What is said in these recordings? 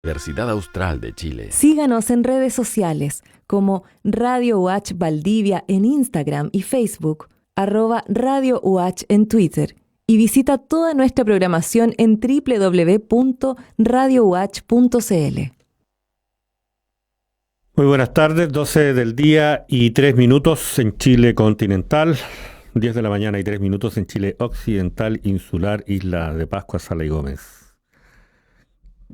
Universidad Austral de Chile. Síganos en redes sociales como Radio UH Valdivia en Instagram y Facebook, @Radio UH en Twitter, y visita toda nuestra programación en www.radiouh.cl. Muy buenas tardes, 12 del día y 3 minutos en Chile continental, 10 de la mañana y 3 minutos en Chile occidental, insular, Isla de Pascua, Sala y Gómez.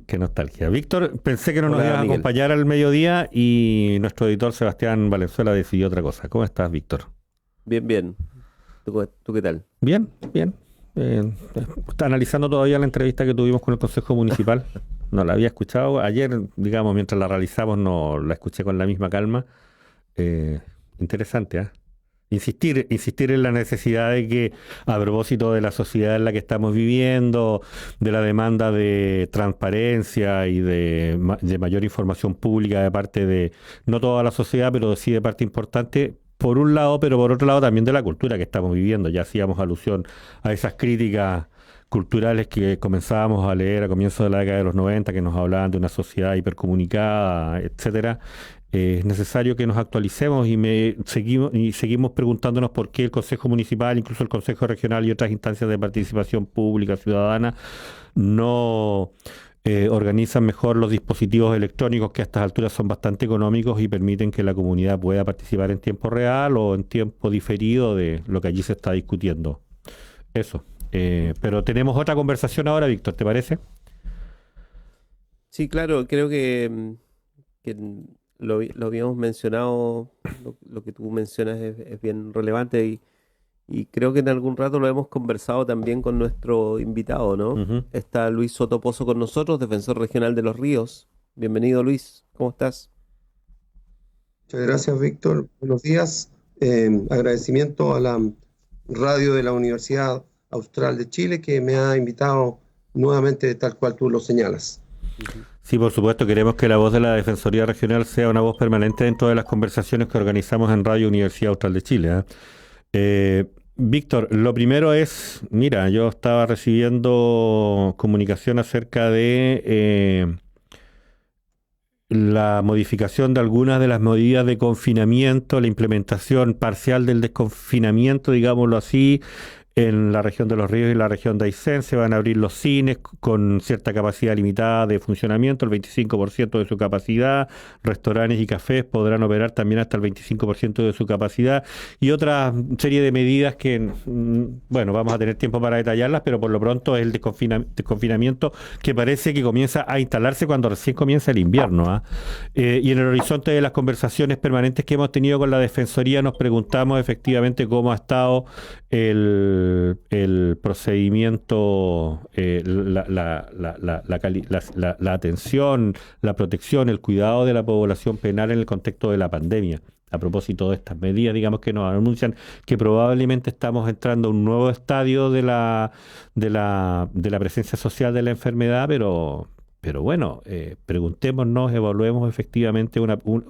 Qué nostalgia. Víctor, pensé que no nos ibas a acompañar al mediodía y nuestro editor Sebastián Valenzuela decidió otra cosa. ¿Cómo estás, Víctor? Bien, bien. ¿Tú qué tal? Bien, bien. Está analizando todavía la entrevista que tuvimos con el Consejo Municipal. No la había escuchado. Ayer, digamos, mientras la realizamos, no la escuché con la misma calma. Interesante, ¿eh? Insistir en la necesidad de que, a propósito de la sociedad en la que estamos viviendo, de la demanda de transparencia y de mayor información pública de parte de, no toda la sociedad, pero sí de parte importante, por un lado, pero por otro lado también de la cultura que estamos viviendo. Ya hacíamos alusión a esas críticas culturales que comenzábamos a leer a comienzos de la década de los 90, que nos hablaban de una sociedad hipercomunicada, etcétera. Es necesario que nos actualicemos y seguimos preguntándonos por qué el Consejo Municipal, incluso el Consejo Regional y otras instancias de participación pública ciudadana no organizan mejor los dispositivos electrónicos, que a estas alturas son bastante económicos y permiten que la comunidad pueda participar en tiempo real o en tiempo diferido de lo que allí se está discutiendo. Eso. Pero tenemos otra conversación ahora, Víctor, ¿te parece? Sí, claro, creo que lo habíamos mencionado, lo que tú mencionas es bien relevante y creo que en algún rato lo hemos conversado también con nuestro invitado, ¿no? Uh-huh. Está Luis Soto Pozo con nosotros, defensor regional de Los Ríos. Bienvenido, Luis, ¿cómo estás? Muchas gracias, Víctor. Buenos días. Agradecimiento a la radio de la Universidad Austral de Chile que me ha invitado nuevamente tal cual tú lo señalas. Sí, por supuesto, queremos que la voz de la Defensoría Regional sea una voz permanente dentro de las conversaciones que organizamos en Radio Universidad Austral de Chile, ¿eh? Víctor, lo primero es, mira, yo estaba recibiendo comunicación acerca de la modificación de algunas de las medidas de confinamiento, la implementación parcial del desconfinamiento, digámoslo así, en la región de Los Ríos y la región de Aysén. Se van a abrir los cines con cierta capacidad limitada de funcionamiento, el 25% de su capacidad. Restaurantes y cafés podrán operar también hasta el 25% de su capacidad. Y otra serie de medidas que, bueno, vamos a tener tiempo para detallarlas, pero por lo pronto es el desconfinamiento que parece que comienza a instalarse cuando recién comienza el invierno, ¿eh? Y en el horizonte de las conversaciones permanentes que hemos tenido con la Defensoría nos preguntamos efectivamente cómo ha estado el procedimiento, la atención, la protección, el cuidado de la población penal en el contexto de la pandemia. A propósito de estas medidas, digamos, que nos anuncian que probablemente estamos entrando a un nuevo estadio de la presencia social de la enfermedad, pero bueno, preguntémonos, evaluemos efectivamente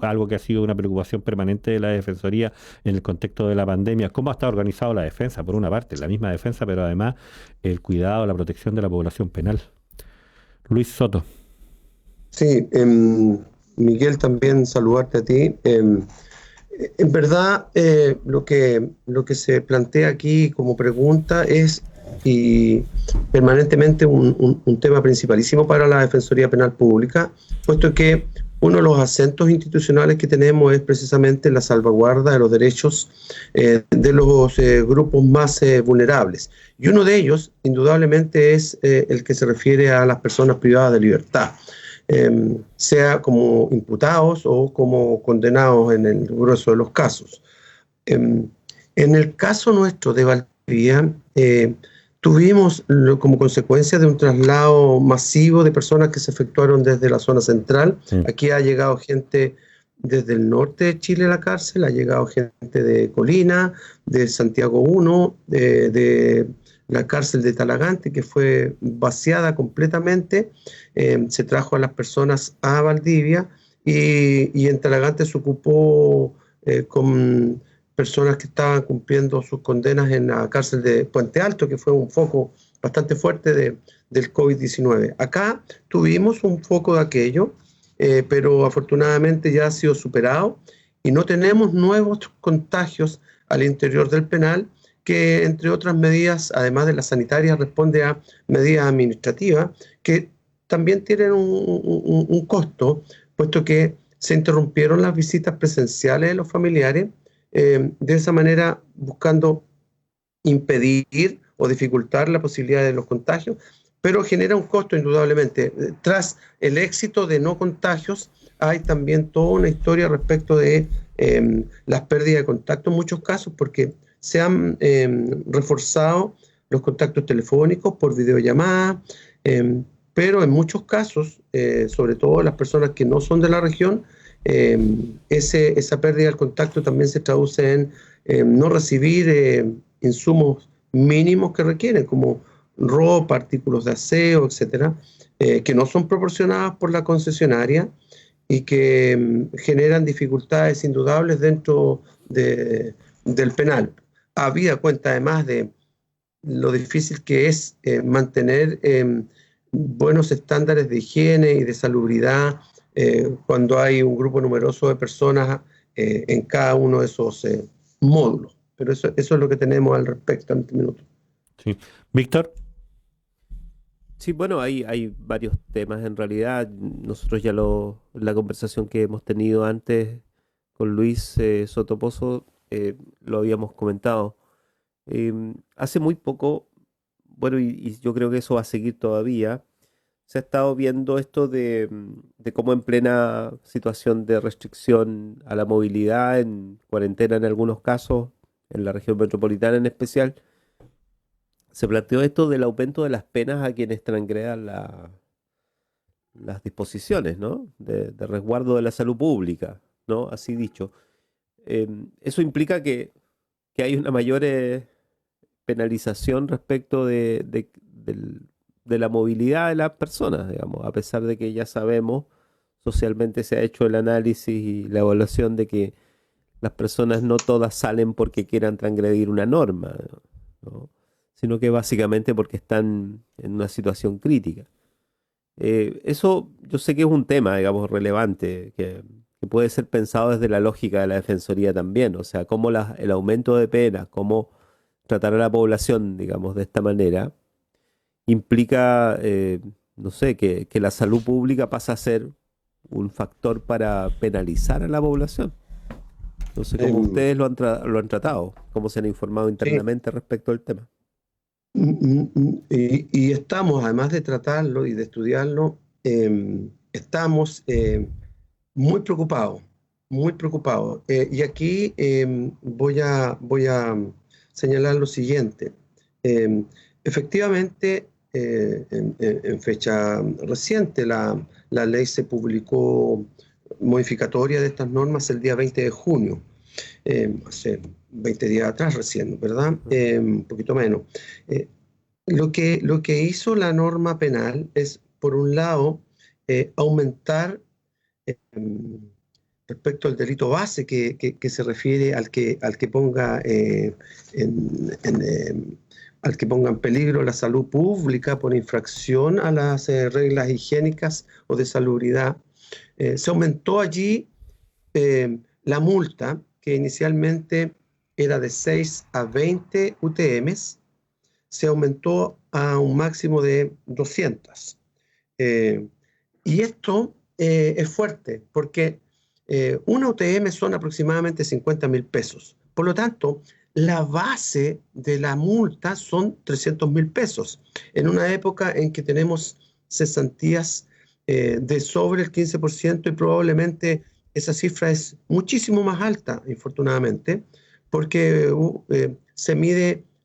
algo que ha sido una preocupación permanente de la Defensoría en el contexto de la pandemia. ¿Cómo ha estado organizado la defensa? Por una parte, la misma defensa, pero además el cuidado, la protección de la población penal. Luis Soto. Sí, Miguel, también saludarte a ti. En verdad, lo que se plantea aquí como pregunta es y permanentemente un tema principalísimo para la Defensoría Penal Pública, puesto que uno de los acentos institucionales que tenemos es precisamente la salvaguarda de los derechos de los grupos más vulnerables. Y uno de ellos, indudablemente, es el que se refiere a las personas privadas de libertad, sea como imputados o como condenados en el grueso de los casos. En el caso nuestro de Valdivia, tuvimos como consecuencia de un traslado masivo de personas que se efectuaron desde la zona central. Sí. Aquí ha llegado gente desde el norte de Chile a la cárcel, ha llegado gente de Colina, de Santiago 1, de la cárcel de Talagante, que fue vaciada completamente. Se trajo a las personas a Valdivia y en Talagante se ocupó con personas que estaban cumpliendo sus condenas en la cárcel de Puente Alto, que fue un foco bastante fuerte del COVID-19. Acá tuvimos un foco de aquello, pero afortunadamente ya ha sido superado y no tenemos nuevos contagios al interior del penal, que entre otras medidas, además de las sanitarias, responde a medidas administrativas que también tienen un costo, puesto que se interrumpieron las visitas presenciales de los familiares, de esa manera buscando impedir o dificultar la posibilidad de los contagios, pero genera un costo indudablemente. Tras el éxito de no contagios, hay también toda una historia respecto de las pérdidas de contacto en muchos casos, porque se han reforzado los contactos telefónicos por videollamada, pero en muchos casos, sobre todo las personas que no son de la región, esa pérdida del contacto también se traduce en no recibir insumos mínimos que requieren, como ropa, artículos de aseo, etcétera, que no son proporcionados por la concesionaria y que generan dificultades indudables dentro del penal. Habida cuenta además de lo difícil que es mantener buenos estándares de higiene y de salubridad cuando hay un grupo numeroso de personas en cada uno de esos módulos. Pero eso es lo que tenemos al respecto en este minuto. Sí. Víctor. Sí, bueno, hay varios temas en realidad. Nosotros ya la conversación que hemos tenido antes con Luis Sotopozo lo habíamos comentado. Hace muy poco, bueno, y yo creo que eso va a seguir todavía, se ha estado viendo esto de cómo en plena situación de restricción a la movilidad, en cuarentena en algunos casos, en la región metropolitana en especial, se planteó esto del aumento de las penas a quienes transgredan las disposiciones, ¿no? de resguardo de la salud pública, ¿no? Así dicho. Eso implica que hay una mayor penalización respecto de la movilidad de las personas, digamos, a pesar de que ya sabemos, socialmente se ha hecho el análisis y la evaluación de que las personas no todas salen porque quieran transgredir una norma, ¿no? Sino que básicamente porque están en una situación crítica. Eso yo sé que es un tema, digamos, relevante, que puede ser pensado desde la lógica de la Defensoría también, o sea, cómo el aumento de penas, cómo tratar a la población, digamos, de esta manera, implica, no sé, que la salud pública pasa a ser un factor para penalizar a la población. No sé cómo ustedes lo han tratado, cómo se han informado internamente respecto al tema. Y estamos, además de tratarlo y de estudiarlo, estamos muy preocupados, muy preocupados. Y aquí voy a señalar lo siguiente. Efectivamente, en fecha reciente, la ley se publicó modificatoria de estas normas el día 20 de junio, hace 20 días atrás recién, ¿verdad? Un poquito menos. Lo que hizo la norma penal es, por un lado, aumentar respecto al delito base que se refiere al que ponga al que ponga en peligro la salud pública por infracción a las reglas higiénicas o de salubridad. Se aumentó allí la multa, que inicialmente era de 6 a 20 UTMs, se aumentó a un máximo de 200. Y esto es fuerte, porque una UTM son aproximadamente 50.000 pesos. Por lo tanto, la base de la multa son 300.000 pesos, en una época en que tenemos cesantías de sobre el 15% y probablemente esa cifra es muchísimo más alta, infortunadamente, porque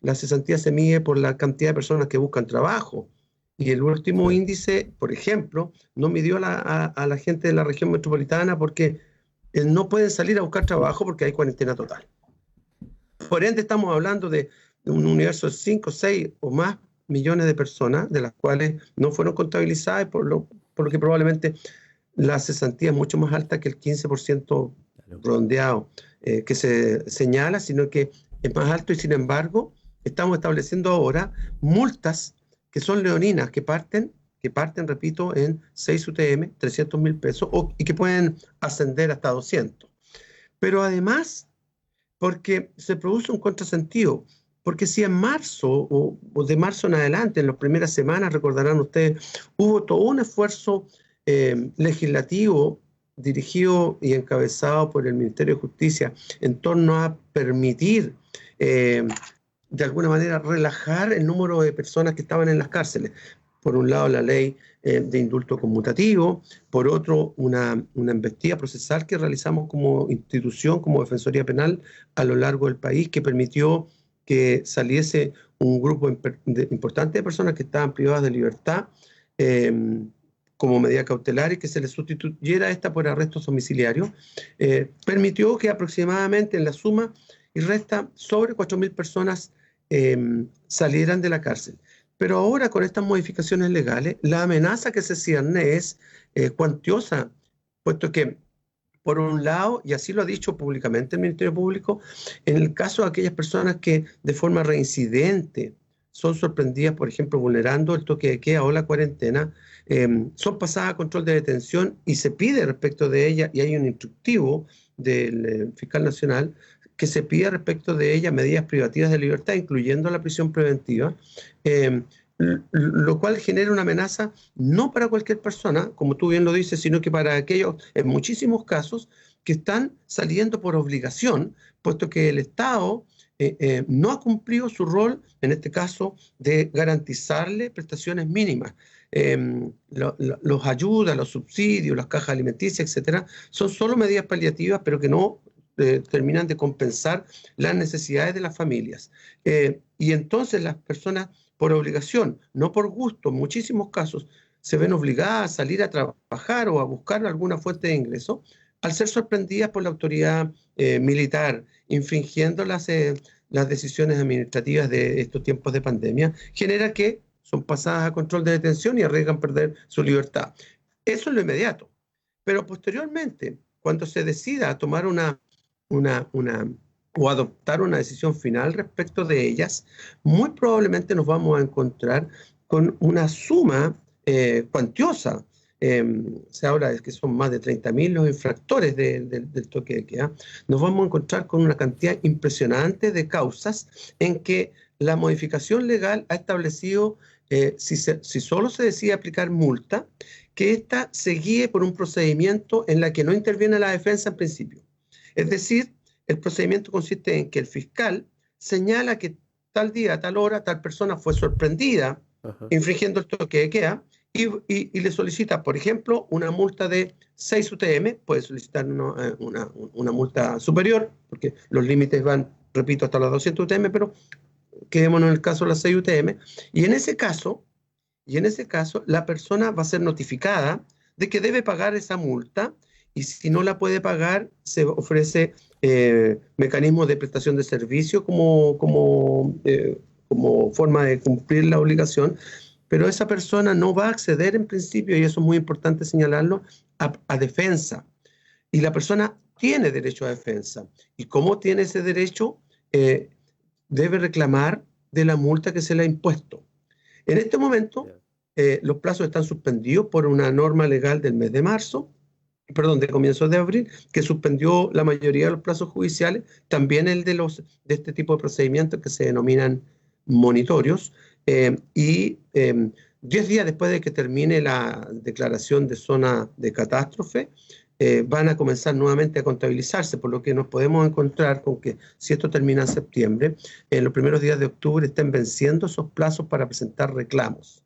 la cesantía se mide por la cantidad de personas que buscan trabajo. Y el último índice, por ejemplo, no midió a la gente de la región metropolitana porque no pueden salir a buscar trabajo porque hay cuarentena total. Por ende, estamos hablando de un universo de 5, 6 o más millones de personas, de las cuales no fueron contabilizadas, por lo que probablemente la cesantía es mucho más alta que el 15% redondeado que se señala, sino que es más alto, y sin embargo estamos estableciendo ahora multas que son leoninas, que parten, repito, en 6 UTM, 300.000 pesos, y que pueden ascender hasta 200. Pero además, porque se produce un contrasentido, porque si en marzo o de marzo en adelante, en las primeras semanas, recordarán ustedes, hubo todo un esfuerzo legislativo dirigido y encabezado por el Ministerio de Justicia en torno a permitir, de alguna manera, relajar el número de personas que estaban en las cárceles. Por un lado, la ley de indulto conmutativo, por otro, una embestida procesal que realizamos como institución, como Defensoría Penal a lo largo del país, que permitió que saliese un grupo importante de personas que estaban privadas de libertad como medida cautelar y que se les sustituyera esta por arrestos domiciliarios, permitió que aproximadamente en la suma y resta sobre 4.000 personas salieran de la cárcel. Pero ahora con estas modificaciones legales, la amenaza que se cierne es cuantiosa, puesto que, por un lado, y así lo ha dicho públicamente el Ministerio Público, en el caso de aquellas personas que de forma reincidente son sorprendidas, por ejemplo, vulnerando el toque de queda o la cuarentena, son pasadas a control de detención y se pide respecto de ella, y hay un instructivo del fiscal nacional, que se pide respecto de ella medidas privativas de libertad, incluyendo la prisión preventiva, lo cual genera una amenaza no para cualquier persona, como tú bien lo dices, sino que para aquellos, en muchísimos casos, que están saliendo por obligación, puesto que el Estado no ha cumplido su rol, en este caso, de garantizarle prestaciones mínimas. Los ayudas, los subsidios, las cajas alimenticias, etcétera, son solo medidas paliativas, pero que no terminan de compensar las necesidades de las familias. Y entonces las personas, por obligación, no por gusto, en muchísimos casos, se ven obligadas a salir a trabajar o a buscar alguna fuente de ingreso, al ser sorprendidas por la autoridad militar, infringiendo las decisiones administrativas de estos tiempos de pandemia, genera que son pasadas a control de detención y arriesgan perder su libertad. Eso es lo inmediato. Pero posteriormente, cuando se decida tomar o adoptar una decisión final respecto de ellas, muy probablemente nos vamos a encontrar con una suma cuantiosa. Se habla de que son más de 30.000 los infractores del toque de queda. Nos vamos a encontrar con una cantidad impresionante de causas en que la modificación legal ha establecido, si solo se decide aplicar multa, que ésta se guíe por un procedimiento en la que no interviene la defensa en principio. Es decir, el procedimiento consiste en que el fiscal señala que tal día, a tal hora, tal persona fue sorprendida infringiendo el toque de queda y le solicita, por ejemplo, una multa de 6 UTM, puede solicitar una multa superior, porque los límites van, repito, hasta las 200 UTM, pero quedémonos en el caso de las 6 UTM, y en ese caso, la persona va a ser notificada de que debe pagar esa multa, y si no la puede pagar, se ofrece mecanismos de prestación de servicio como forma de cumplir la obligación, pero esa persona no va a acceder en principio, y eso es muy importante señalarlo, a defensa. Y la persona tiene derecho a defensa. ¿Y cómo tiene ese derecho? Debe reclamar de la multa que se le ha impuesto. En este momento, los plazos están suspendidos por una norma legal del mes de comienzos de abril, que suspendió la mayoría de los plazos judiciales, también el de este tipo de procedimientos que se denominan monitorios, y 10 días después de que termine la declaración de zona de catástrofe, van a comenzar nuevamente a contabilizarse, por lo que nos podemos encontrar con que si esto termina en septiembre, en los primeros días de octubre estén venciendo esos plazos para presentar reclamos.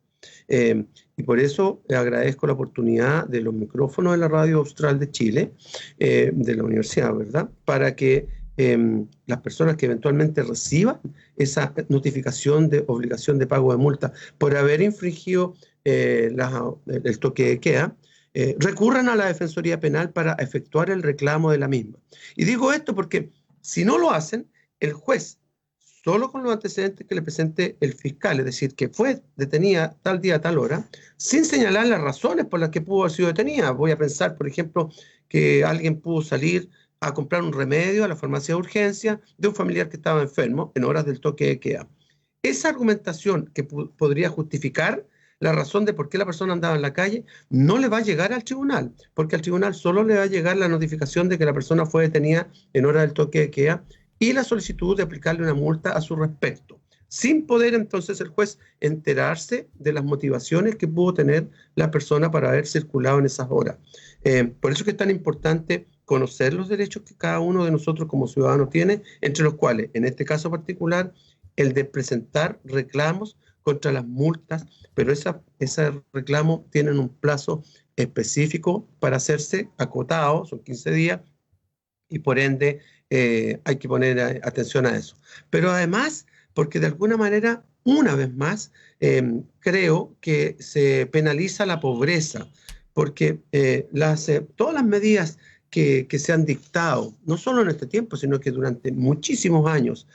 Y por eso agradezco la oportunidad de los micrófonos de la Radio Austral de Chile, de la universidad, ¿verdad?, para que las personas que eventualmente reciban esa notificación de obligación de pago de multa por haber infringido el toque de queda, recurran a la Defensoría Penal para efectuar el reclamo de la misma. Y digo esto porque si no lo hacen, el juez, solo con los antecedentes que le presente el fiscal, es decir, que fue detenida tal día, tal hora, sin señalar las razones por las que pudo haber sido detenida. Voy a pensar, por ejemplo, que alguien pudo salir a comprar un remedio a la farmacia de urgencia de un familiar que estaba enfermo en horas del toque de queda. esa argumentación que podría justificar la razón de por qué la persona andaba en la calle, no le va a llegar al tribunal, porque al tribunal solo le va a llegar la notificación de que la persona fue detenida en hora del toque de queda y la solicitud de aplicarle una multa a su respecto, sin poder entonces el juez enterarse de las motivaciones que pudo tener la persona para haber circulado en esas horas. Por eso es que es tan importante conocer los derechos que cada uno de nosotros como ciudadanos tiene, entre los cuales, en este caso particular, el de presentar reclamos contra las multas, pero ese reclamo tienen un plazo específico para hacerse acotado, son 15 días, y por ende hay que poner atención a eso. Pero además, porque de alguna manera, una vez más, creo que se penaliza la pobreza, porque todas las medidas que se han dictado, no solo en este tiempo, sino que durante muchísimos años,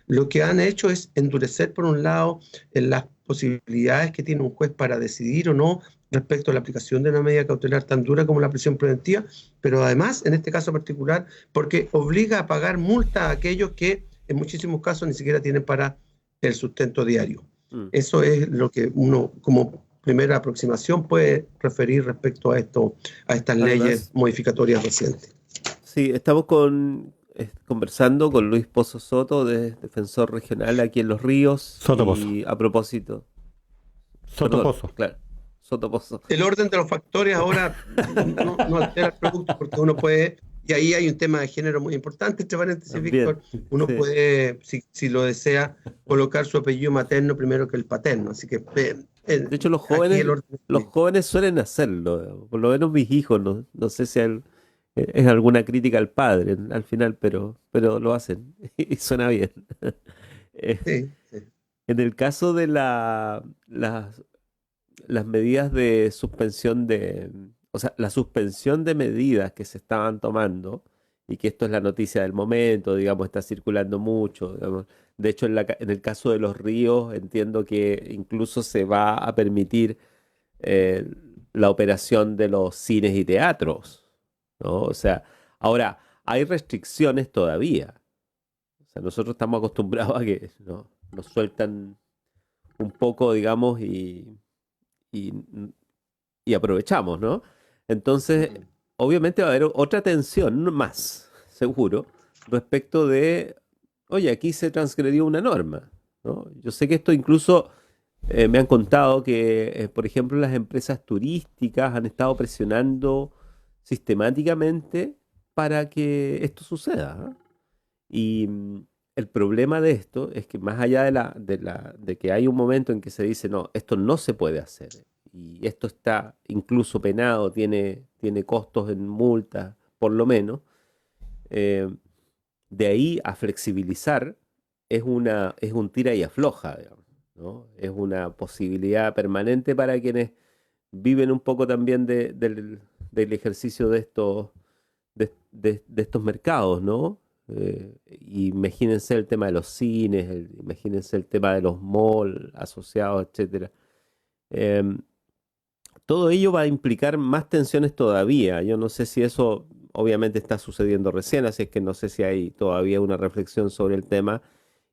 lo que han hecho es endurecer, por un lado, las posibilidades que tiene un juez para decidir o no respecto a la aplicación de una medida cautelar tan dura como la prisión preventiva, pero además, en este caso particular, porque obliga a pagar multa a aquellos que en muchísimos casos ni siquiera tienen para el sustento diario. Eso es lo que uno, como primera aproximación, puede referir respecto a estas leyes modificatorias recientes. Sí, estamos conversando con Luis Pozo Soto, defensor regional aquí en Los Ríos. Soto Pozo. Y a propósito... Soto Pozo. Claro, Soto Pozo. El orden de los factores ahora no altera el producto, porque uno puede, y ahí hay un tema de género muy importante, entre paréntesis, Víctor, uno puede, si lo desea, colocar su apellido materno primero que el paterno, así que... de hecho, los jóvenes suelen hacerlo, por lo menos mis hijos, no sé si es alguna crítica al padre al final, pero lo hacen y suena bien. Sí. En el caso de las medidas de suspensión o sea, la suspensión de medidas que se estaban tomando, y que esto es la noticia del momento, digamos, está circulando mucho, digamos. De hecho, en el caso de Los Ríos, entiendo que incluso se va a permitir la operación de los cines y teatros, ¿no? O sea, ahora, hay restricciones todavía. O sea, nosotros estamos acostumbrados a que nos sueltan un poco, digamos, y aprovechamos, ¿no? Entonces, obviamente va a haber otra tensión más, seguro, respecto de, oye, aquí se transgredió una norma, ¿no? Yo sé que esto incluso me han contado que, por ejemplo, las empresas turísticas han estado presionando sistemáticamente para que esto suceda, ¿eh? Y el problema de esto es que más allá de que hay un momento en que se dice, no, esto no se puede hacer, y esto está incluso penado, tiene costos en multas, por lo menos, de ahí a flexibilizar es un tira y afloja, digamos, ¿no? Es una posibilidad permanente para quienes viven un poco también del ejercicio de estos mercados, ¿no? Imagínense el tema de los cines, imagínense el tema de los malls asociados, etcétera. Todo ello va a implicar más tensiones todavía. Yo no sé si eso obviamente está sucediendo recién, así es que no sé si hay todavía una reflexión sobre el tema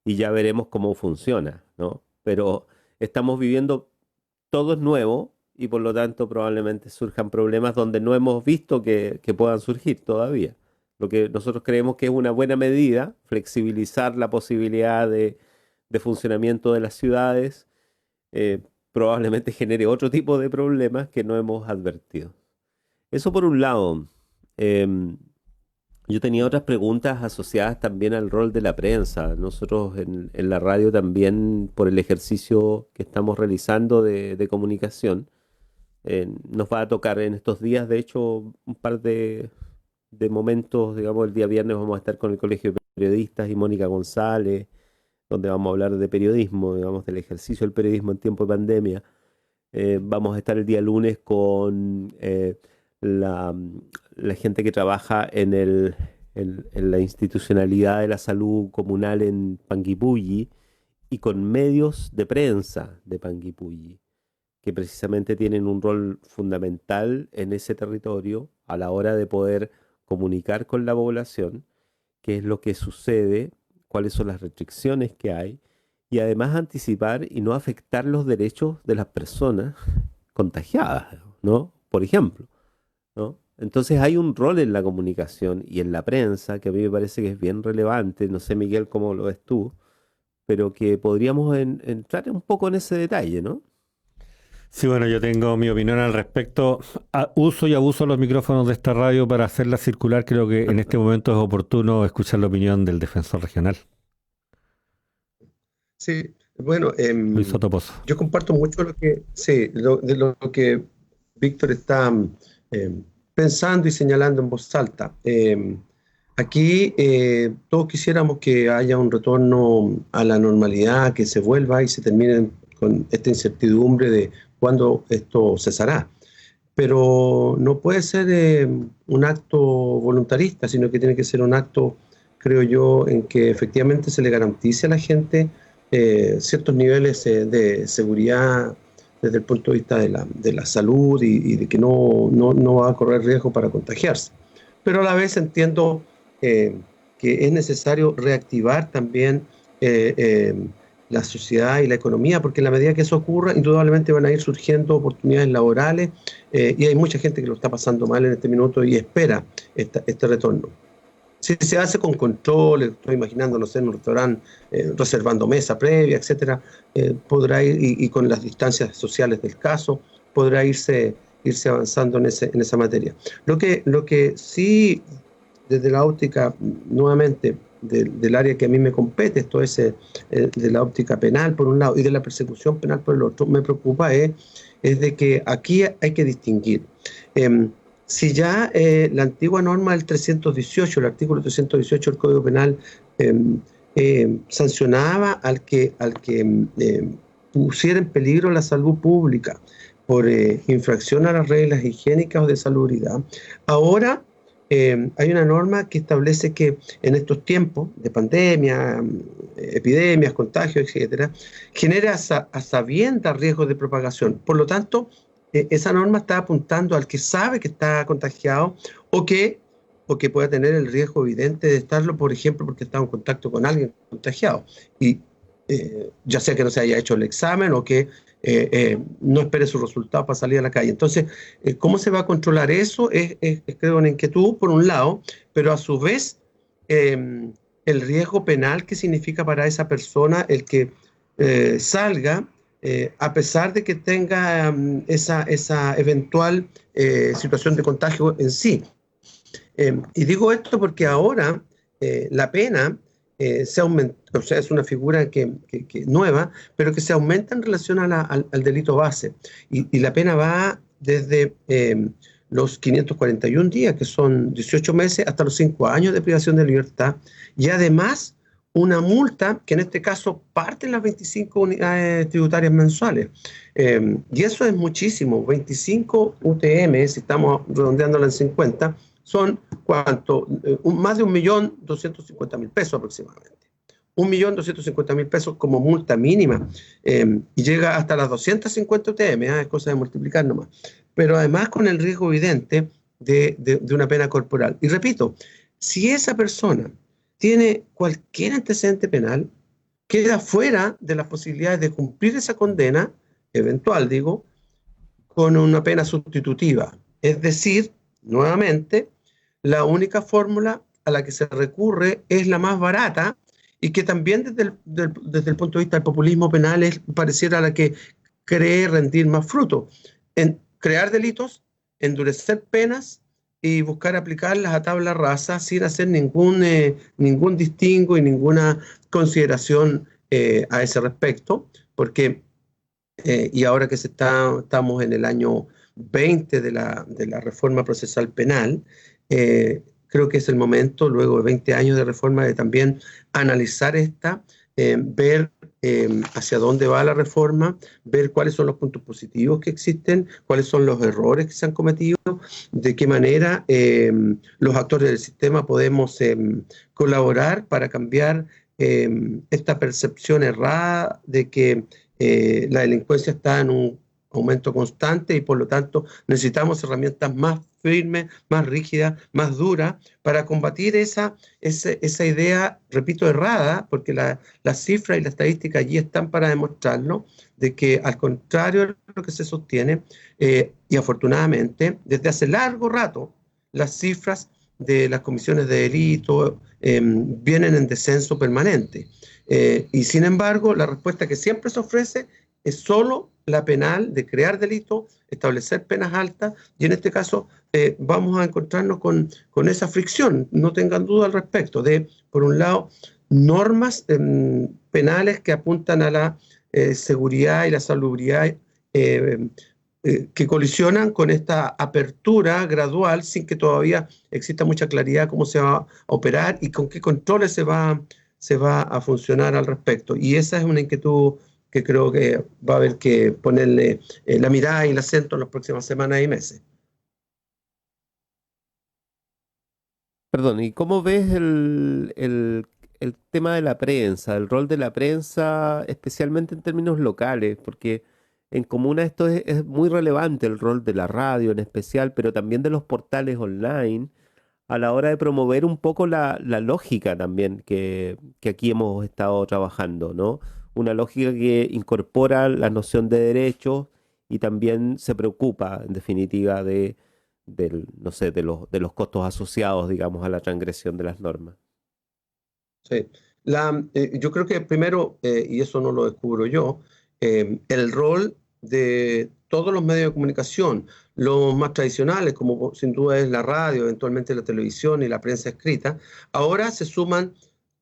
y ya veremos cómo funciona, ¿no? Pero estamos viviendo, todo es nuevo y por lo tanto probablemente surjan problemas donde no hemos visto que puedan surgir todavía. Lo que nosotros creemos que es una buena medida, flexibilizar la posibilidad de funcionamiento de las ciudades, probablemente genere otro tipo de problemas que no hemos advertido. Eso por un lado. Yo tenía otras preguntas asociadas también al rol de la prensa. Nosotros en la radio también, por el ejercicio que estamos realizando de comunicación, nos va a tocar en estos días, de hecho, un par de momentos, digamos, el día viernes vamos a estar con el Colegio de Periodistas y Mónica González, donde vamos a hablar de periodismo, digamos, del ejercicio del periodismo en tiempo de pandemia. Vamos a estar el día lunes con la gente que trabaja en la institucionalidad de la salud comunal en Panguipulli y con medios de prensa de Panguipulli, que precisamente tienen un rol fundamental en ese territorio a la hora de poder comunicar con la población qué es lo que sucede, cuáles son las restricciones que hay y además anticipar y no afectar los derechos de las personas contagiadas, ¿no? Por ejemplo, ¿no? Entonces hay un rol en la comunicación y en la prensa que a mí me parece que es bien relevante, no sé Miguel cómo lo ves tú, pero que podríamos entrar un poco en ese detalle, ¿no? Sí, bueno, yo tengo mi opinión al respecto. Uso y abuso los micrófonos de esta radio para hacerla circular. Creo que en este momento es oportuno escuchar la opinión del defensor regional, Sí, bueno, Luis Sotopozo. yo comparto mucho de lo que Víctor está pensando y señalando en voz alta. Aquí todos quisiéramos que haya un retorno a la normalidad, que se vuelva y se termine con esta incertidumbre de cuándo esto cesará. Pero no puede ser un acto voluntarista, sino que tiene que ser un acto, creo yo, en que efectivamente se le garantice a la gente ciertos niveles de seguridad desde el punto de vista de la salud y de que no va a correr riesgo para contagiarse. Pero a la vez entiendo que es necesario reactivar también la sociedad y la economía, porque en la medida que eso ocurra, indudablemente van a ir surgiendo oportunidades laborales y hay mucha gente que lo está pasando mal en este minuto y espera este retorno. Si se hace con control, estoy imaginando, no sé, en un restaurante, reservando mesa previa, etcétera, podrá ir, y con las distancias sociales del caso, podrá irse avanzando en esa materia. Lo que sí, desde la óptica, nuevamente, del área que a mí me compete, esto es de la óptica penal, por un lado, y de la persecución penal, por el otro, me preocupa es de que aquí hay que distinguir. Si ya la antigua norma del 318, el artículo 318 del Código Penal, sancionaba al que pusiera en peligro la salud pública por infracción a las reglas higiénicas o de salubridad, ahora hay una norma que establece que en estos tiempos de pandemia, epidemias, contagios, etcétera, genera a sabiendas riesgos de propagación. Por lo tanto, esa norma está apuntando al que sabe que está contagiado o que pueda tener el riesgo evidente de estarlo, por ejemplo, porque está en contacto con alguien contagiado. Y ya sea que no se haya hecho el examen o que no espere su resultado para salir a la calle. Entonces, ¿cómo se va a controlar eso? Creo, una inquietud, por un lado, pero a su vez, el riesgo penal que significa para esa persona el que salga, a pesar de que tenga esa eventual situación de contagio en sí. Y digo esto porque ahora la pena se aumenta, o sea, es una figura que nueva, pero que se aumenta en relación al delito base. Y la pena va desde los 541 días, que son 18 meses, hasta los 5 años de privación de libertad. Y además, una multa que en este caso parte en las 25 unidades tributarias mensuales. Y eso es muchísimo. 25 UTM, si estamos redondeándola en 50, son ¿cuánto? Más de 1.250.000 pesos aproximadamente. 1.250.000 pesos como multa mínima. Y llega hasta las 250 UTM, es cosa de multiplicar nomás. Pero además con el riesgo evidente de una pena corporal. Y repito, si esa persona tiene cualquier antecedente penal, queda fuera de las posibilidades de cumplir esa condena, eventual digo, con una pena sustitutiva. Es decir, nuevamente, la única fórmula a la que se recurre es la más barata y que también desde el punto de vista del populismo penal pareciera la que cree rendir más fruto. En crear delitos, endurecer penas y buscar aplicarlas a tabla rasa sin hacer ningún distingo y ninguna consideración a ese respecto, porque, y ahora que estamos en el año 20 de la reforma procesal penal, creo que es el momento, luego de 20 años de reforma, de también analizar ver hacia dónde va la reforma, ver cuáles son los puntos positivos que existen, cuáles son los errores que se han cometido, de qué manera los actores del sistema podemos colaborar para cambiar esta percepción errada de que la delincuencia está en un aumento constante y por lo tanto necesitamos herramientas más firmes, más rígidas, más duras para combatir esa idea, repito, errada, porque las cifras y la estadística allí están para demostrarlo, de que al contrario de lo que se sostiene, y afortunadamente, desde hace largo rato, las cifras de las comisiones de delito vienen en descenso permanente. Y sin embargo, la respuesta que siempre se ofrece es solo la penal de crear delito, establecer penas altas, y en este caso vamos a encontrarnos con esa fricción, no tengan duda al respecto, de, por un lado, normas penales que apuntan a la seguridad y la salubridad que colisionan con esta apertura gradual sin que todavía exista mucha claridad cómo se va a operar y con qué controles se va a funcionar al respecto. Y esa es una inquietud que creo que va a haber que ponerle la mirada y el acento en las próximas semanas y meses. Perdón, ¿y cómo ves el tema de la prensa, el rol de la prensa, especialmente en términos locales? Porque en comuna esto es muy relevante, el rol de la radio en especial, pero también de los portales online, a la hora de promover un poco la lógica también que aquí hemos estado trabajando, ¿no? Una lógica que incorpora la noción de derechos y también se preocupa, en definitiva, no sé, de los costos asociados, digamos, a la transgresión de las normas. Sí. Yo creo que primero, y eso no lo descubro yo, el rol de todos los medios de comunicación, los más tradicionales, como sin duda es la radio, eventualmente la televisión y la prensa escrita, ahora se suman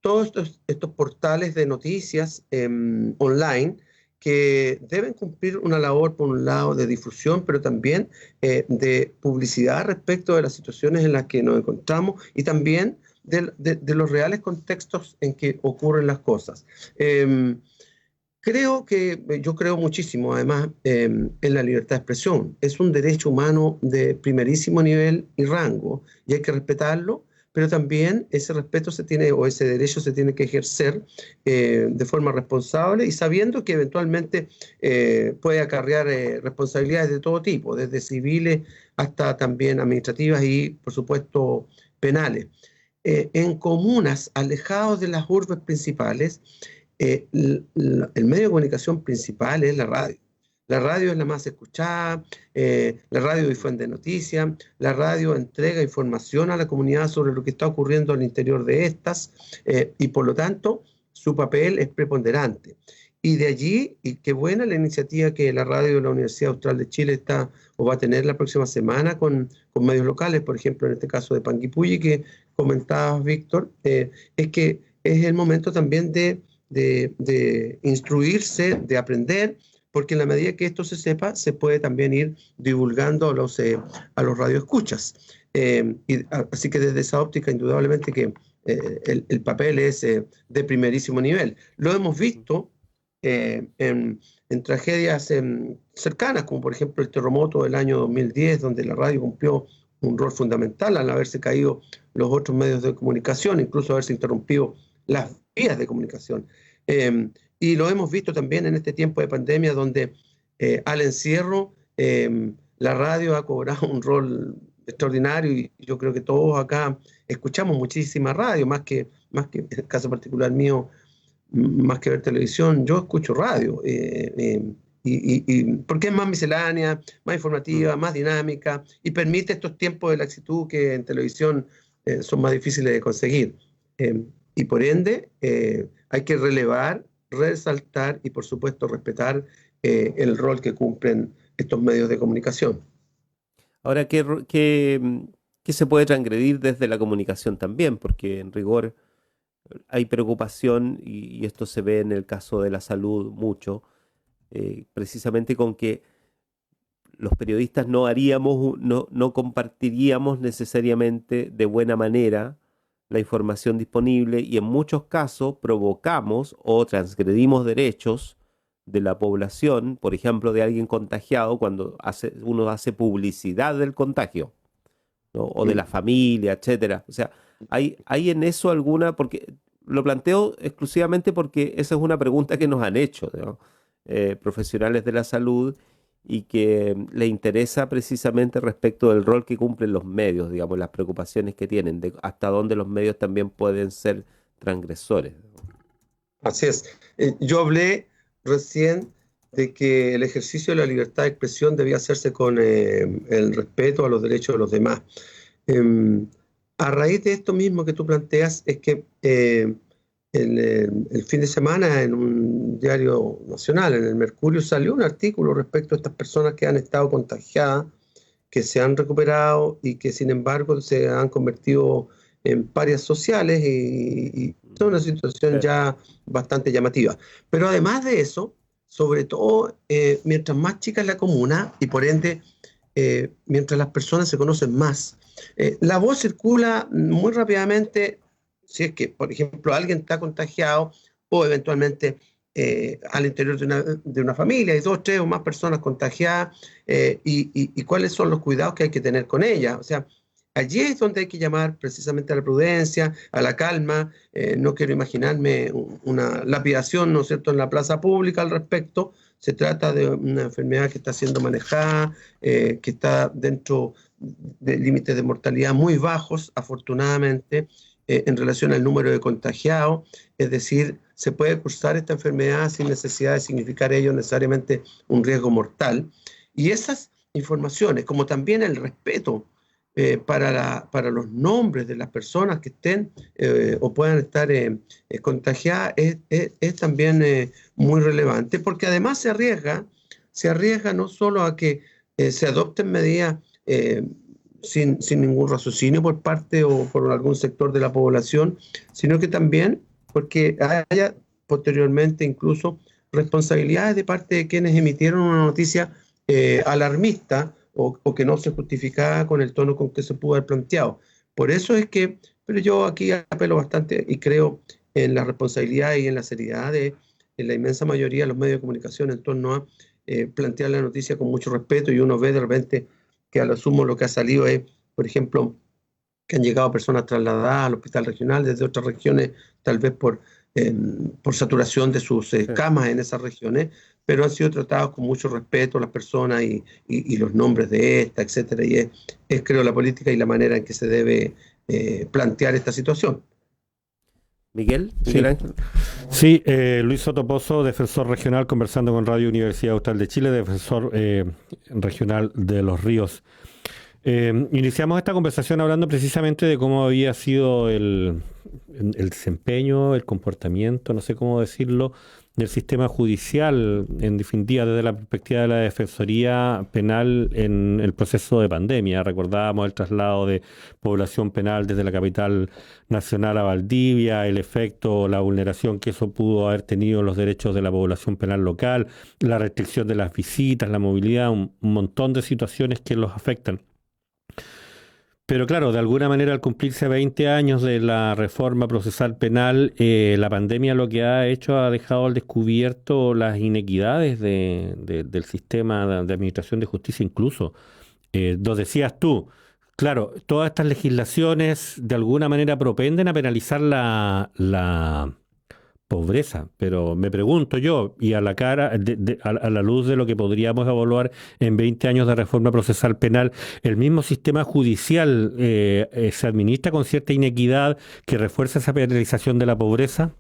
todos estos portales de noticias online que deben cumplir una labor, por un lado, de difusión, pero también de publicidad respecto de las situaciones en las que nos encontramos y también de los reales contextos en que ocurren las cosas. Yo creo muchísimo, además, en la libertad de expresión. Es un derecho humano de primerísimo nivel y rango, y hay que respetarlo, pero también ese respeto o ese derecho se tiene que ejercer de forma responsable y sabiendo que eventualmente puede acarrear responsabilidades de todo tipo, desde civiles hasta también administrativas y, por supuesto, penales. En comunas alejados de las urbes principales, el medio de comunicación principal es la radio. La radio es la más escuchada, la radio difunde noticias, la radio entrega información a la comunidad sobre lo que está ocurriendo al interior de estas, y por lo tanto su papel es preponderante. Y de allí, y qué buena la iniciativa que la radio de la Universidad Austral de Chile está o va a tener la próxima semana con medios locales, por ejemplo, en este caso de Panguipulli que comentabas, Víctor, es que es el momento también de instruirse, de aprender, porque en la medida que esto se sepa, se puede también ir divulgando a los radioescuchas. Así que desde esa óptica, indudablemente que el papel es de primerísimo nivel. Lo hemos visto en tragedias cercanas, como por ejemplo el terremoto del año 2010, donde la radio cumplió un rol fundamental al haberse caído los otros medios de comunicación, incluso haberse interrumpido las vías de comunicación. Y lo hemos visto también en este tiempo de pandemia, donde al encierro la radio ha cobrado un rol extraordinario y yo creo que todos acá escuchamos muchísima radio, más que en el caso particular mío, más que ver televisión, yo escucho radio, porque es más miscelánea, más informativa, más dinámica y permite estos tiempos de laxitud que en televisión son más difíciles de conseguir. Y por ende hay que relevar, resaltar y por supuesto respetar el rol que cumplen estos medios de comunicación. Ahora, ¿qué se puede transgredir desde la comunicación también? Porque en rigor hay preocupación, y esto se ve en el caso de la salud mucho, precisamente con que los periodistas no compartiríamos necesariamente de buena manera la información disponible y en muchos casos provocamos o transgredimos derechos de la población, por ejemplo, de alguien contagiado cuando uno hace publicidad del contagio, ¿no? O de la familia, etcétera. O sea, ¿hay en eso alguna? Porque lo planteo exclusivamente porque esa es una pregunta que nos han hecho, ¿no? Profesionales de la salud y que le interesa precisamente respecto del rol que cumplen los medios, digamos, las preocupaciones que tienen, de hasta dónde los medios también pueden ser transgresores. Así es. Yo hablé recién de que el ejercicio de la libertad de expresión debía hacerse con el respeto a los derechos de los demás. A raíz de esto mismo que tú planteas, es que el fin de semana en un diario nacional, en el Mercurio, salió un artículo respecto a estas personas que han estado contagiadas, que se han recuperado y que sin embargo se han convertido en parias sociales y es una situación ya bastante llamativa. Pero además de eso, sobre todo, mientras más chica es la comuna y por ende, mientras las personas se conocen más, la voz circula muy rápidamente. Si es que, por ejemplo, alguien está contagiado o eventualmente al interior de una familia hay 2, 3 o más personas contagiadas y cuáles son los cuidados que hay que tener con ellas. O sea, allí es donde hay que llamar precisamente a la prudencia, a la calma. No quiero imaginarme una lapidación, ¿no es cierto?, en la plaza pública al respecto. Se trata de una enfermedad que está siendo manejada, que está dentro de límites de mortalidad muy bajos, afortunadamente, en relación al número de contagiados. Es decir, se puede cursar esta enfermedad sin necesidad de significar ello necesariamente un riesgo mortal. Y esas informaciones, como también el respeto para los nombres de las personas que estén o puedan estar contagiadas, es también muy relevante, porque además se arriesga no solo a que se adopten medidas sin ningún raciocinio por parte o por algún sector de la población, sino que también porque haya posteriormente incluso responsabilidades de parte de quienes emitieron una noticia alarmista o que no se justificaba con el tono con que se pudo haber planteado. Por eso es que, pero yo aquí apelo bastante y creo en la responsabilidad y en la seriedad de en la inmensa mayoría de los medios de comunicación en torno a plantear la noticia con mucho respeto, y uno ve de repente que a lo sumo lo que ha salido es, por ejemplo, que han llegado personas trasladadas al hospital regional desde otras regiones, tal vez por saturación de sus camas en esas regiones, pero han sido tratados con mucho respeto las personas y los nombres de esta, etcétera, y es creo la política y la manera en que se debe plantear esta situación. Miguel Ángel. Sí, Luis Soto Pozo, defensor regional, conversando con Radio Universidad Austral de Chile, defensor regional de Los Ríos. Iniciamos esta conversación hablando precisamente de cómo había sido el desempeño, el comportamiento, no sé cómo decirlo, del sistema judicial, en definitiva, desde la perspectiva de la Defensoría Penal en el proceso de pandemia. Recordábamos el traslado de población penal desde la capital nacional a Valdivia, el efecto, la vulneración que eso pudo haber tenido en los derechos de la población penal local, la restricción de las visitas, la movilidad, un montón de situaciones que los afectan. Pero claro, de alguna manera, al cumplirse 20 años de la reforma procesal penal, la pandemia lo que ha hecho ha dejado al descubierto las inequidades del sistema de administración de justicia incluso. Lo decías tú, claro, todas estas legislaciones de alguna manera propenden a penalizar la pobreza, pero me pregunto yo, y a la cara, a la luz de lo que podríamos evaluar en 20 años de reforma procesal penal, ¿el mismo sistema judicial se administra con cierta inequidad que refuerza esa penalización de la pobreza?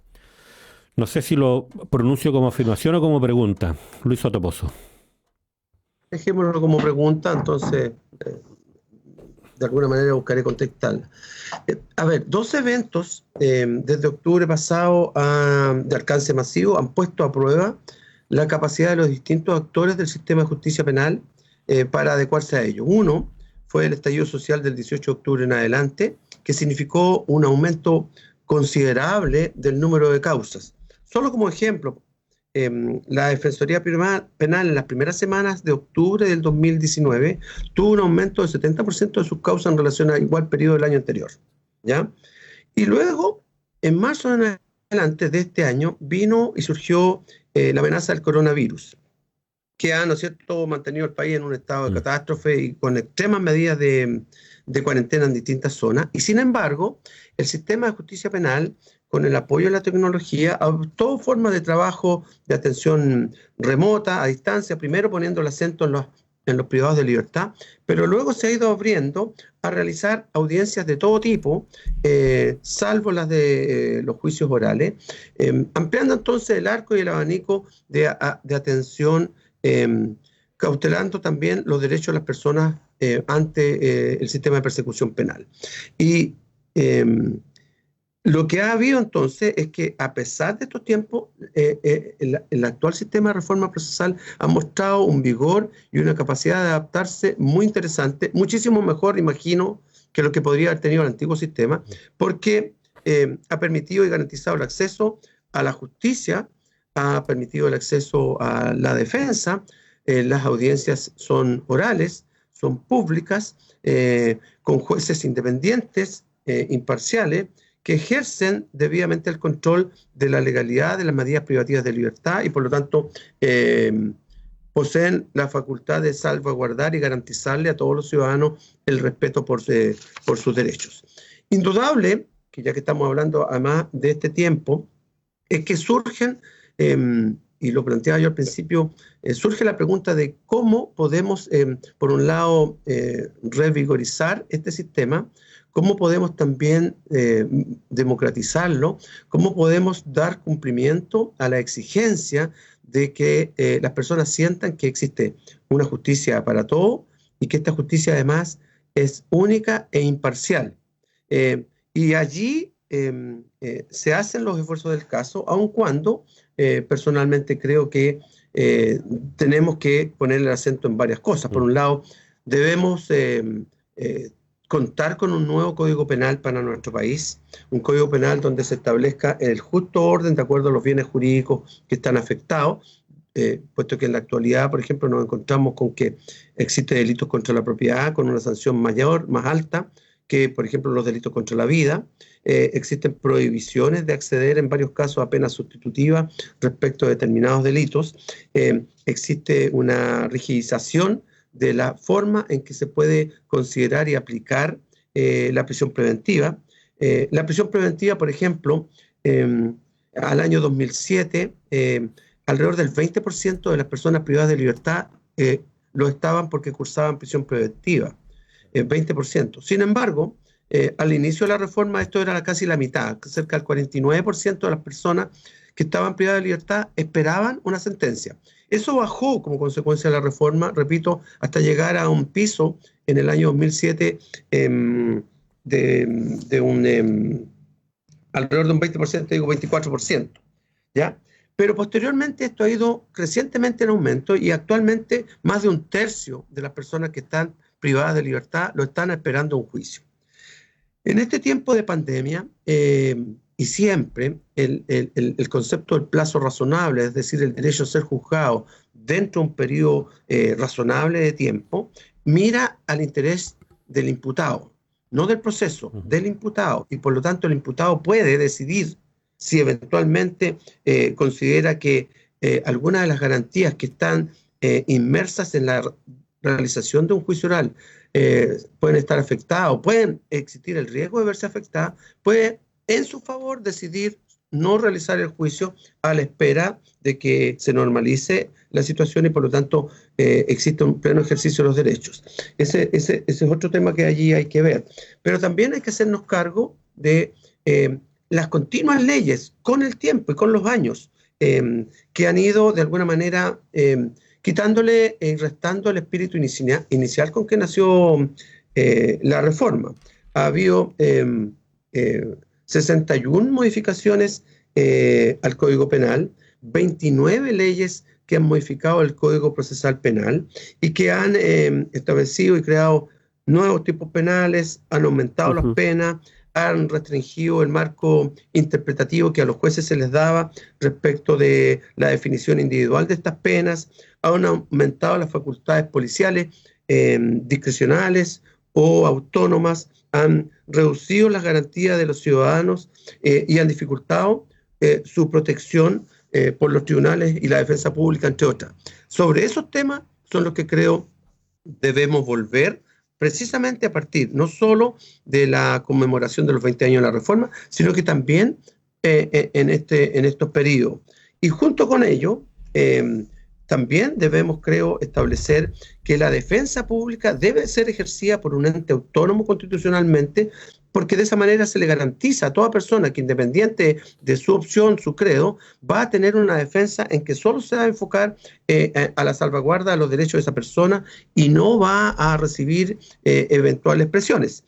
No sé si lo pronuncio como afirmación o como pregunta. Luis Soto Pozo. Dejémoslo como pregunta, entonces de alguna manera buscaré contestarla. A ver, 2 eventos desde octubre pasado de alcance masivo han puesto a prueba la capacidad de los distintos actores del sistema de justicia penal para adecuarse a ello. Uno fue el estallido social del 18 de octubre en adelante, que significó un aumento considerable del número de causas. Solo como ejemplo, la Defensoría Penal en las primeras semanas de octubre del 2019 tuvo un aumento del 70% de sus causas en relación al igual periodo del año anterior, ¿ya? Y luego, en marzo en adelante de este año, vino y surgió la amenaza del coronavirus, que ha, ¿no es cierto?, mantenido al país en un estado de catástrofe y con extremas medidas de cuarentena en distintas zonas. Y sin embargo, el sistema de justicia penal con el apoyo de la tecnología, adoptó formas de trabajo de atención remota, a distancia, primero poniendo el acento en los privados de libertad, pero luego se ha ido abriendo a realizar audiencias de todo tipo, salvo las de los juicios orales, ampliando entonces el arco y el abanico de atención, cautelando también los derechos de las personas ante el sistema de persecución penal. Y lo que ha habido entonces es que, a pesar de estos tiempos, el actual sistema de reforma procesal ha mostrado un vigor y una capacidad de adaptarse muy interesante, muchísimo mejor, imagino, que lo que podría haber tenido el antiguo sistema, porque ha permitido y garantizado el acceso a la justicia, ha permitido el acceso a la defensa, las audiencias son orales, son públicas, con jueces independientes, imparciales, que ejercen debidamente el control de la legalidad de las medidas privativas de libertad y por lo tanto poseen la facultad de salvaguardar y garantizarle a todos los ciudadanos el respeto por sus derechos. Indudable, que ya que estamos hablando además de este tiempo, es que surgen, y lo planteaba yo al principio, surge la pregunta de cómo podemos, por un lado, revigorizar este sistema, cómo podemos también democratizarlo, cómo podemos dar cumplimiento a la exigencia de que las personas sientan que existe una justicia para todos y que esta justicia además es única e imparcial. Y allí se hacen los esfuerzos del caso, aun cuando personalmente creo que tenemos que poner el acento en varias cosas. Por un lado, debemos contar con un nuevo Código Penal para nuestro país, un Código Penal donde se establezca el justo orden de acuerdo a los bienes jurídicos que están afectados, puesto que en la actualidad, por ejemplo, nos encontramos con que existen delitos contra la propiedad con una sanción mayor, más alta, que, por ejemplo, los delitos contra la vida. Existen prohibiciones de acceder en varios casos a penas sustitutivas respecto a determinados delitos. Existe una rigidización de la forma en que se puede considerar y aplicar la prisión preventiva. La prisión preventiva, por ejemplo, al año 2007, alrededor del 20% de las personas privadas de libertad lo estaban porque cursaban prisión preventiva. 20%. Sin embargo, al inicio de la reforma esto era casi la mitad, cerca del 49% de las personas que estaban privadas de libertad esperaban una sentencia. Eso bajó como consecuencia de la reforma, repito, hasta llegar a un piso en el año 2007 alrededor de un 20%, digo 24%, ¿ya? Pero posteriormente esto ha ido crecientemente en aumento y actualmente más de un tercio de las personas que están privadas de libertad lo están esperando un juicio. En este tiempo de pandemia, y siempre, el concepto del plazo razonable, es decir, el derecho a ser juzgado dentro de un periodo razonable de tiempo, mira al interés del imputado, no del proceso, del imputado, y por lo tanto el imputado puede decidir si eventualmente considera que algunas de las garantías que están inmersas en la realización de un juicio oral pueden estar afectadas o pueden existir el riesgo de verse afectadas, puede en su favor decidir no realizar el juicio a la espera de que se normalice la situación y por lo tanto existe un pleno ejercicio de los derechos. Ese es otro tema que allí hay que ver. Pero también hay que hacernos cargo de las continuas leyes con el tiempo y con los años que han ido de alguna manera quitándole y restando el espíritu inicial con que nació la reforma. Ha habido 61 modificaciones al Código Penal, 29 leyes que han modificado el Código Procesal Penal y que han establecido y creado nuevos tipos penales, han aumentado las penas, han restringido el marco interpretativo que a los jueces se les daba respecto de la definición individual de estas penas, han aumentado las facultades policiales discrecionales o autónomas, han reducido las garantías de los ciudadanos y han dificultado su protección por los tribunales y la defensa pública, entre otras. Sobre esos temas son los que creo debemos volver precisamente a partir no solo de la conmemoración de los 20 años de la reforma, sino que también en estos periodos. Y junto con ello, también debemos, creo, establecer que la defensa pública debe ser ejercida por un ente autónomo constitucionalmente, porque de esa manera se le garantiza a toda persona que, independiente de su opción, su credo, va a tener una defensa en que solo se va a enfocar a la salvaguarda de los derechos de esa persona y no va a recibir eventuales presiones.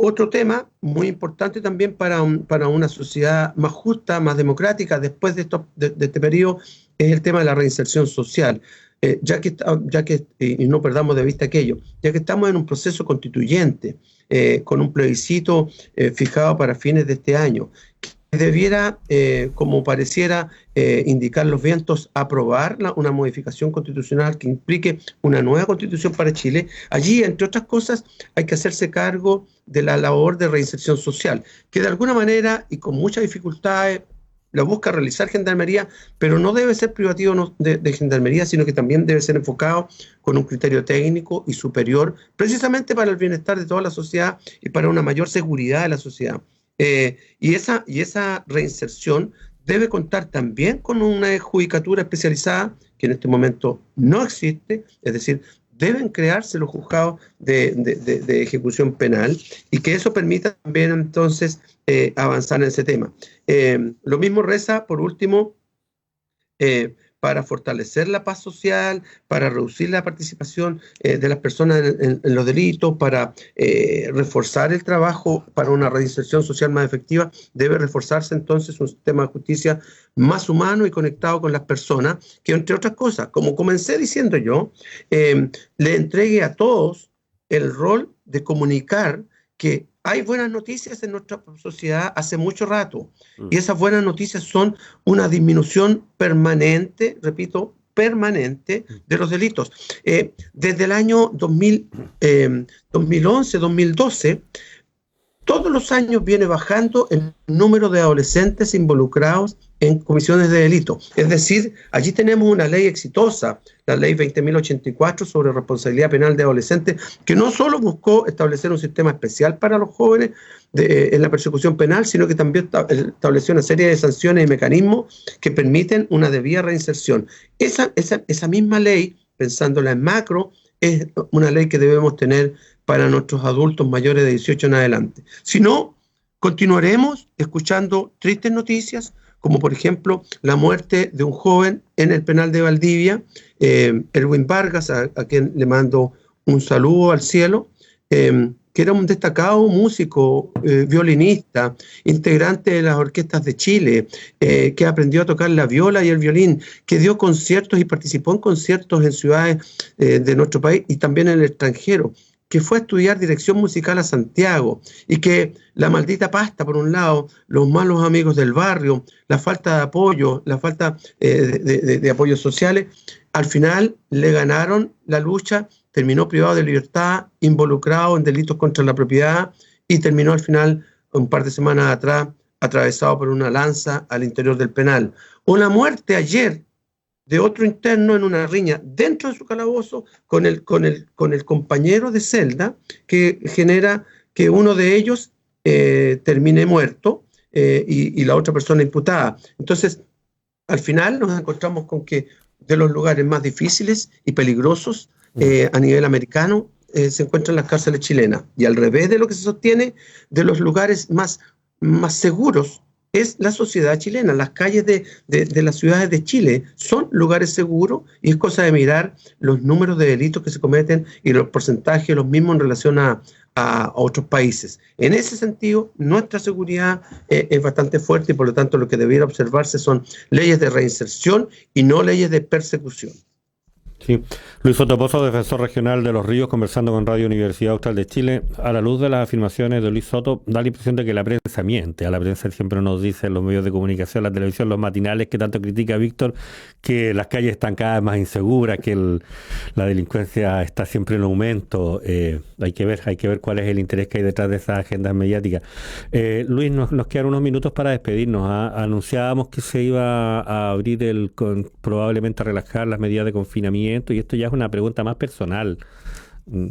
Otro tema muy importante también para una sociedad más justa, más democrática, después de este periodo, es el tema de la reinserción social. Y no perdamos de vista aquello, ya que estamos en un proceso constituyente, con un plebiscito fijado para fines de este año, que debiera, como pareciera indicar los vientos, aprobar una modificación constitucional que implique una nueva constitución para Chile. Allí, entre otras cosas, hay que hacerse cargo de la labor de reinserción social, que de alguna manera y con muchas dificultades la busca realizar Gendarmería, pero no debe ser privativo de Gendarmería, sino que también debe ser enfocado con un criterio técnico y superior, precisamente para el bienestar de toda la sociedad y para una mayor seguridad de la sociedad. Y esa reinserción debe contar también con una judicatura especializada, que en este momento no existe, es decir, deben crearse los juzgados de ejecución penal, y que eso permita también entonces avanzar en ese tema. Lo mismo reza, por último, para fortalecer la paz social, para reducir la participación de las personas en los delitos, para reforzar el trabajo para una reinserción social más efectiva. Debe reforzarse entonces un sistema de justicia más humano y conectado con las personas, que, entre otras cosas, como comencé diciendo yo, le entregue a todos el rol de comunicar que hay buenas noticias en nuestra sociedad hace mucho rato, y esas buenas noticias son una disminución permanente, repito, permanente de los delitos. Desde el año 2011-2012, todos los años viene bajando el número de adolescentes involucrados en comisiones de delito. Es decir, allí tenemos una ley exitosa, la ley 20.084 sobre responsabilidad penal de adolescentes, que no solo buscó establecer un sistema especial para los jóvenes en la persecución penal, sino que también estableció una serie de sanciones y mecanismos que permiten una debida reinserción. Esa misma ley, pensándola en macro, es una ley que debemos tener para nuestros adultos mayores de 18 en adelante. Si no, continuaremos escuchando tristes noticias, como por ejemplo la muerte de un joven en el penal de Valdivia, Erwin Vargas, a quien le mando un saludo al cielo, que era un destacado músico, violinista, integrante de las orquestas de Chile, que aprendió a tocar la viola y el violín, que dio conciertos y participó en conciertos en ciudades de nuestro país y también en el extranjero, que fue a estudiar dirección musical a Santiago, y que la maldita pasta, por un lado, los malos amigos del barrio, la falta de apoyo, la falta de apoyos sociales, al final le ganaron la lucha, terminó privado de libertad, involucrado en delitos contra la propiedad, y terminó al final, un par de semanas atrás, atravesado por una lanza al interior del penal. O la muerte ayer de otro interno en una riña dentro de su calabozo con el compañero de celda, que genera que uno de ellos termine muerto y la otra persona imputada. Entonces, al final nos encontramos con que de los lugares más difíciles y peligrosos a nivel americano se encuentran las cárceles chilenas, y al revés de lo que se sostiene, de los lugares más seguros es la sociedad chilena. Las calles de las ciudades de Chile son lugares seguros, y es cosa de mirar los números de delitos que se cometen y los porcentajes los mismos en relación a otros países. En ese sentido, nuestra seguridad es bastante fuerte, y por lo tanto lo que debiera observarse son leyes de reinserción y no leyes de persecución. Sí. Luis Soto Pozo, defensor regional de Los Ríos, conversando con Radio Universidad Austral de Chile. A la luz de las afirmaciones de Luis Soto, da la impresión de que la prensa miente. A la prensa siempre nos dicen los medios de comunicación, la televisión, los matinales, que tanto critica Víctor, que las calles están cada vez más inseguras, que la delincuencia está siempre en aumento. Hay que ver cuál es el interés que hay detrás de esas agendas mediáticas. Luis, nos quedan unos minutos para despedirnos. Anunciábamos que se iba a abrir probablemente a relajar las medidas de confinamiento, y esto ya es una pregunta más personal,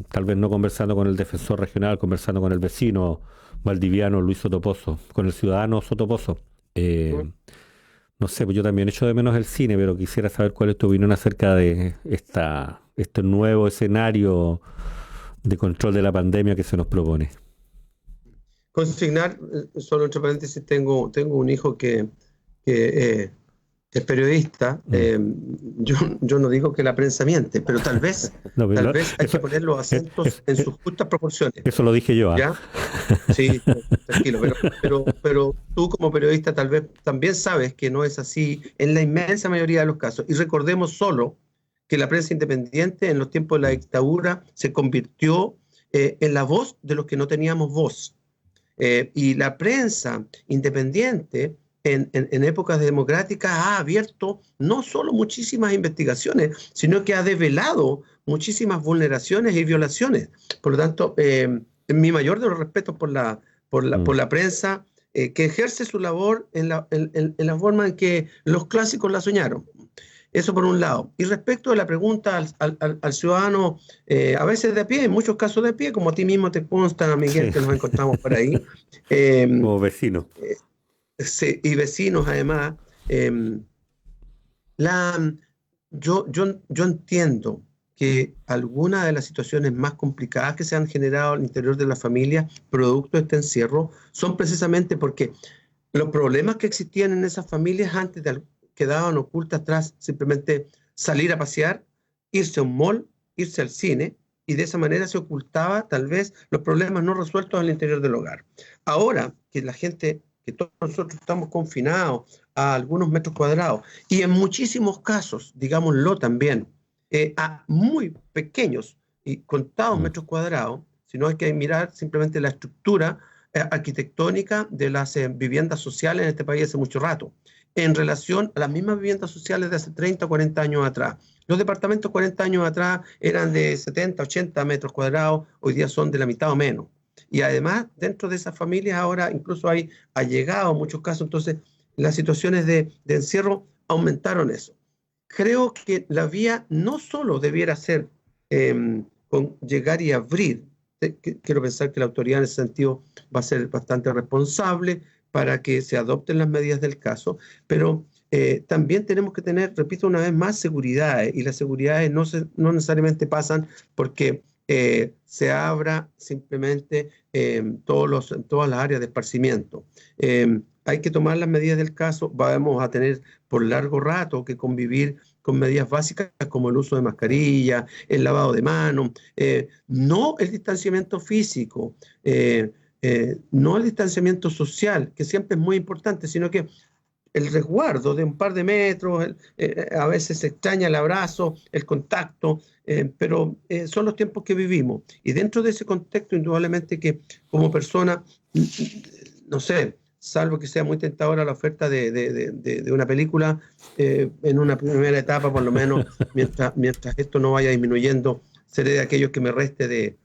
tal vez no conversando con el defensor regional, conversando con el vecino valdiviano Luis Soto Pozo, con el ciudadano Soto Pozo. No sé, pues yo también echo de menos el cine, pero quisiera saber cuál es tu opinión acerca de este nuevo escenario de control de la pandemia que se nos propone. Consignar, solo entre paréntesis, tengo un hijo que es periodista. Yo no digo que la prensa miente, pero tal vez hay que poner los acentos en sus justas proporciones. Eso lo dije yo. ¿Ya? Sí, tranquilo, pero tú como periodista tal vez también sabes que no es así en la inmensa mayoría de los casos. Y recordemos solo que la prensa independiente en los tiempos de la dictadura se convirtió en la voz de los que no teníamos voz. Y la prensa independiente en épocas democráticas ha abierto no solo muchísimas investigaciones, sino que ha develado muchísimas vulneraciones y violaciones. Por lo tanto, mi mayor de los respetos por la prensa, que ejerce su labor en la forma en que los clásicos la soñaron. Eso por un lado. Y respecto a la pregunta al ciudadano, a veces de a pie, en muchos casos de pie, como a ti mismo te consta, Miguel, sí, que nos encontramos por ahí. Como vecinos. Sí, y vecinos además. Yo entiendo que algunas de las situaciones más complicadas que se han generado al interior de la familia, producto de este encierro, son precisamente porque los problemas que existían en esas familias antes quedaban ocultas tras simplemente salir a pasear, irse a un mall, irse al cine, y de esa manera se ocultaba tal vez los problemas no resueltos al interior del hogar. Ahora que la gente, que todos nosotros estamos confinados a algunos metros cuadrados, y en muchísimos casos, digámoslo también, a muy pequeños y contados metros cuadrados, sino hay que mirar simplemente la estructura arquitectónica de las viviendas sociales en este país hace mucho rato, en relación a las mismas viviendas sociales de hace 30 o 40 años atrás. Los departamentos 40 años atrás eran de 70, 80 metros cuadrados, hoy día son de la mitad o menos. Y además, dentro de esas familias ahora incluso hay allegados en muchos casos, entonces las situaciones de encierro aumentaron eso. Creo que la vía no solo debiera ser con llegar y abrir. Quiero pensar que la autoridad en ese sentido va a ser bastante responsable para que se adopten las medidas del caso, pero también tenemos que tener, repito una vez más, seguridades, y las seguridades no necesariamente pasan porque se abra simplemente todas las áreas de esparcimiento. Hay que tomar las medidas del caso. Vamos a tener por largo rato que convivir con medidas básicas como el uso de mascarilla, el lavado de manos, no el distanciamiento físico, no el distanciamiento social, que siempre es muy importante, sino que el resguardo de un par de metros, a veces se extraña el abrazo, el contacto, pero son los tiempos que vivimos. Y dentro de ese contexto, indudablemente que como persona, no sé, salvo que sea muy tentadora la oferta de una película, en una primera etapa, por lo menos, mientras esto no vaya disminuyendo, seré de aquellos que me reste de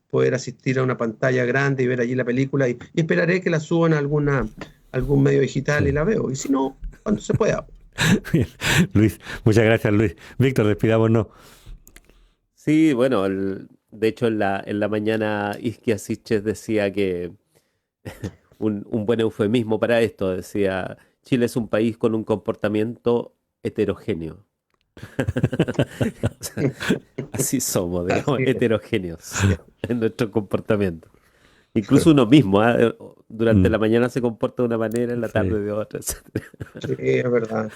poder asistir a una pantalla grande y ver allí la película, y esperaré que la suban a algún medio digital y la veo. Y si no, cuando se pueda. Bien. Luis, muchas gracias, Luis. Víctor, despidámonos. Sí, bueno, de hecho en la mañana Isquia Siches decía que un buen eufemismo para esto, decía: Chile es un país con un comportamiento heterogéneo. Así somos, digamos, heterogéneos en nuestro comportamiento. Incluso uno mismo, durante la mañana se comporta de una manera, en la tarde de otra, etc. Sí, es verdad.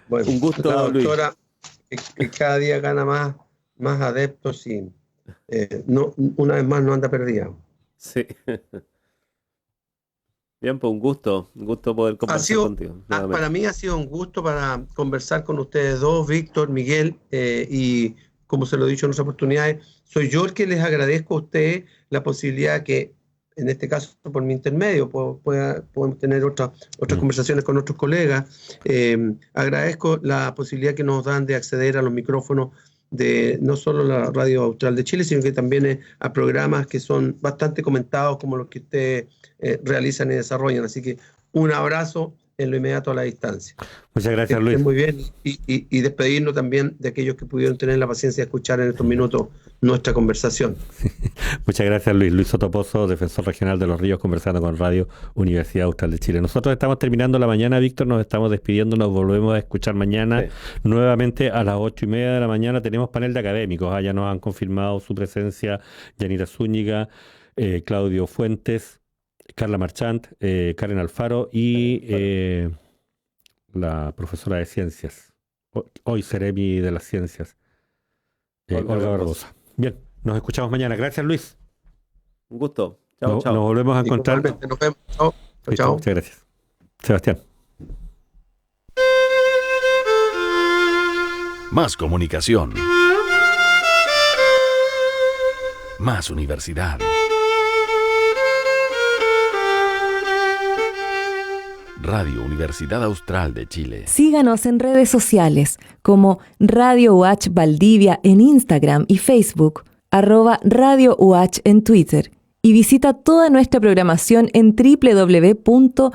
Bueno, un gusto, la doctora, Luis. Que cada día gana más adeptos y una vez más no anda perdida. Sí. Bien, pues un gusto poder conversar contigo. Para mí ha sido un gusto para conversar con ustedes dos, Víctor, Miguel, y como se lo he dicho en otras oportunidades, soy yo el que les agradezco a ustedes la posibilidad que, en este caso por mi intermedio, podemos tener otras conversaciones con otros colegas. Agradezco la posibilidad que nos dan de acceder a los micrófonos de no solo la Radio Austral de Chile, sino que también a programas que son bastante comentados como los que ustedes realizan y desarrollan. Así que un abrazo en lo inmediato a la distancia. Muchas gracias, Que Luis. estén muy bien y despedirnos también de aquellos que pudieron tener la paciencia de escuchar en estos minutos nuestra conversación. Muchas gracias, Luis. Luis Sotopozo, defensor regional de Los Ríos, conversando con Radio Universidad Austral de Chile. Nosotros estamos terminando la mañana, Víctor, nos estamos despidiendo, nos volvemos a escuchar mañana nuevamente a las 8:30 de la mañana. Tenemos panel de académicos, ya nos han confirmado su presencia Yanira Zúñiga, Claudio Fuentes, Carla Marchant, Karen Alfaro y la profesora de ciencias, hoy Ceremi de las ciencias, Olga Barbosa. Bien, nos escuchamos mañana. Gracias, Luis. Un gusto. Chao, chao. Nos volvemos a encontrar. Nos vemos. Chao. Listo, Chao. muchas gracias. Sebastián. Más comunicación. Más universidad. Radio Universidad Austral de Chile. Síganos en redes sociales como Radio UH Valdivia en Instagram y Facebook, @Radio UH en Twitter, y visita toda nuestra programación en www.radiouh.cl.